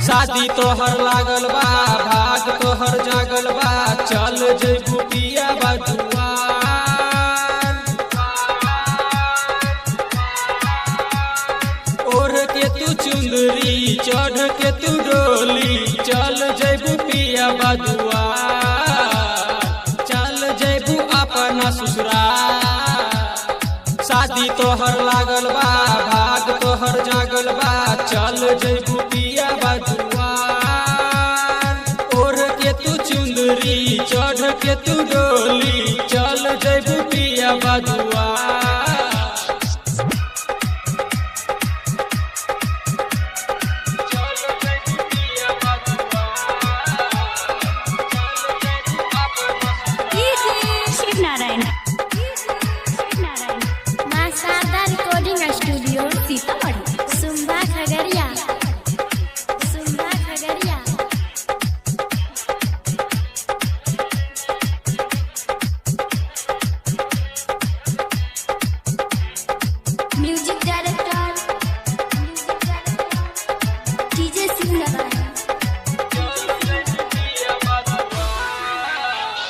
शादी तोहर लागल बा, भाग तोहर जागल बा, चल जइबू पिया बजुआ। ओढ़ के तू चुंदरी, चढ़ के तू डोली, चल जइबू पिया बजुआ। चल जइबू अपना ससुराल। शादी तोहर लागल बा, भाग तोहर जागल बा, चल जइबू पिया बजुआ। ओढ़ के तू चुंदरी, चढ़ के तू डोली, चल जइबू पिया बजुआ।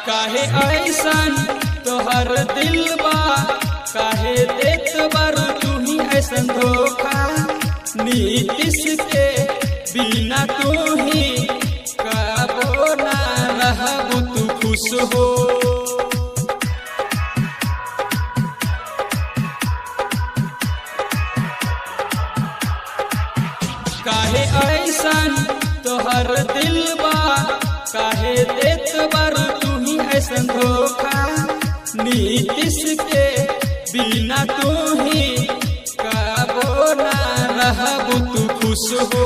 काहे ऐसन तोहर दिल बा, काहे देत बारू तू ही ऐसन धोखा। नीतीश के बिना तू ही कबो ना रहबू तू खुश हो। काहे ऐसन तोहर दिल बा, काहे देत बारू ऐसन धोखा। नीतीश के बिना तू ही कबो ना रहबू तू खुश हो।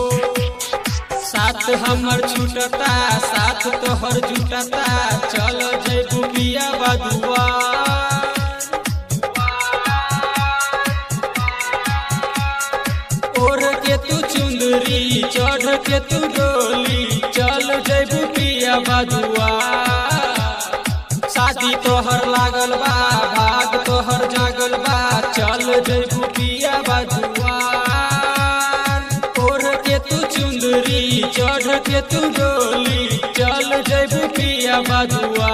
साथ हमर छूटता, साथ तोहर जुटता, चल जइबू पिया बजुआ। ओढ़ के तू चुंदरी, चढ़ के तू डोली, चल जइबू पिया बजुआ। शादी तोहर लागल बा, भाग तोहर जागल बा, चल जइबू पिया बजुआ। ओढ़ के तू चुंदरी, चढ़ के तू डोली, चल जइबू पिया बजुआ।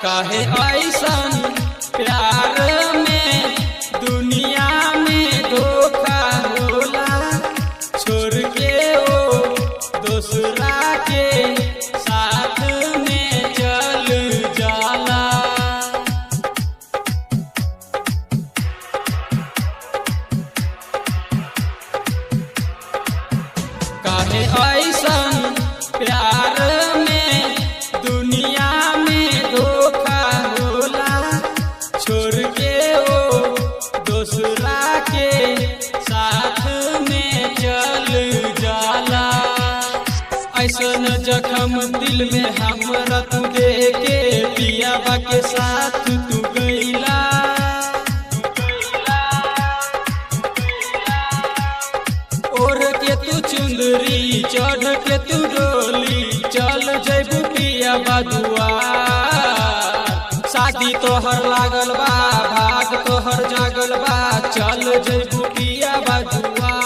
काहे ऐसन प्यार में दुनिया में धोखा होला। छोड़ के ओ दूसरा के साथ में चल जाला। काहे ऐसन प्यार में दुनिया में धोखा होला। छोड़ के ओ दूसरा के साथ में चल जाला। ऐसन जखम दिल में हमरा तू दे के पियाबा के साथ तू गईला। ओढ़ के तू चुंदरी, चढ़ के तू डोली, चल जइबू पिया बजुआ। शादी तोहर लागल बा, भाग तोहर जागल बा, चल जइबू पिया बजुआ।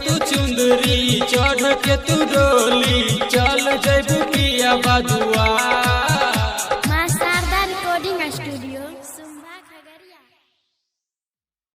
के तू चुंदरी चढ़ के तू डोली चल